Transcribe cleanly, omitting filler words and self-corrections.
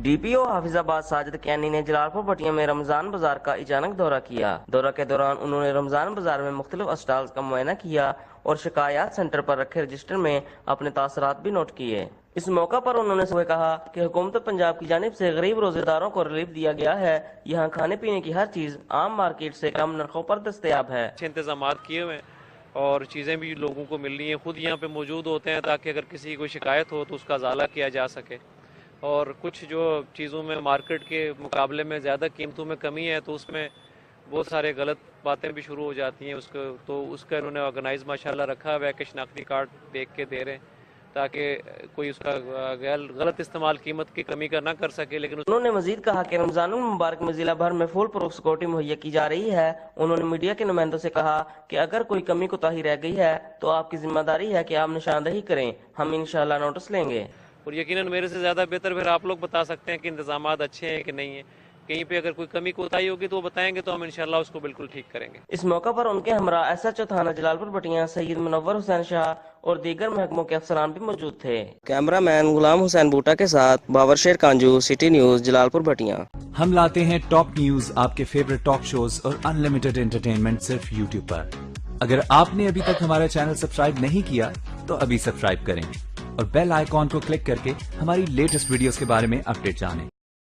D P او حافظآباد ساجد کیانی نے جلالپور بٹیا میں رمضان بازار کا اچانک دورہ کیا۔ دورہ کے دوران انہوں نے رمضان بازار میں مختلف اسٹالز کا معائنہ کیا اور شکایات سینٹر پر رکھے رجسٹر میں اپنے تاثرات بھی نوٹ کیے۔ اس موقع پر انہوں نے کہا کہ حکومت پنجاب کی جانب سے غریب روزے داروں کو ریلیف دیا گیا ہے۔ یہاں کھانے پینے کی ہر چیز عام مارکیٹ سے کم نرخوں پر دستیاب ہے۔ اچھے انتظامات کیے ہوئے ہیں اور چیزیں بھی لوگوں کو مل رہی ہیں، خود یہاں پہ موجود ہوتے ہیں تاکہ اگر کسی کوئی شکایت ہو تو اس کا ازالہ کیا جا سکے، اور کچھ جو چیزوں میں مارکیٹ کے مقابلے میں زیادہ قیمتوں میں کمی ہے تو اس میں بہت سارے غلط باتیں بھی شروع ہو جاتی ہیں، اس کا انہوں نے آرگنائز ماشاءاللہ رکھا ہوا ہے کہ شناختی کارڈ دیکھ کے دے رہے ہیں تاکہ کوئی اس کا غلط استعمال قیمت کی کمی کا نہ کر سکے۔ لیکن انہوں نے مزید کہا کہ رمضان المبارک میں ضلع بھر میں فول پروف سیکورٹی مہیا کی جا رہی ہے۔ انہوں نے میڈیا کے نمائندوں سے کہا کہ اگر کوئی کمی کوتاہی رہ گئی ہے تو آپ کی ذمہ داری ہے کہ آپ نشاندہی کریں، ہم انشاءاللہ نوٹس لیں گے۔ اور یقیناً میرے سے زیادہ بہتر پھر آپ لوگ بتا سکتے ہیں کہ انتظامات اچھے ہیں کہ نہیں ہیں، کہیں پہ اگر کوئی کمی کوتاہی ہوگی تو وہ بتائیں گے تو ہم انشاءاللہ اس کو بالکل ٹھیک کریں گے۔ اس موقع پر ان کے ہمراہ ایس ایچ او تھانہ جلالپور بٹیا سید منور حسین شاہ اور دیگر محکموں کے افسران بھی موجود تھے۔ کیمرہ مین غلام حسین بوٹا کے ساتھ باور شیر کانجو، سٹی نیوز، جلالپور بٹیا۔ ہم لاتے ہیں ٹاپ نیوز، آپ کے فیوریٹ ٹاک شوز اور ان لمیٹڈ انٹرٹینمنٹ صرف یوٹیوب پر۔ اگر آپ نے ابھی تک ہمارا چینل سبسکرائب نہیں کیا تو ابھی سبسکرائب کریں اور بیل آئیکن کو کلک کر کے ہماری لیٹسٹ ویڈیوز کے بارے میں اپڈیٹ جانیں۔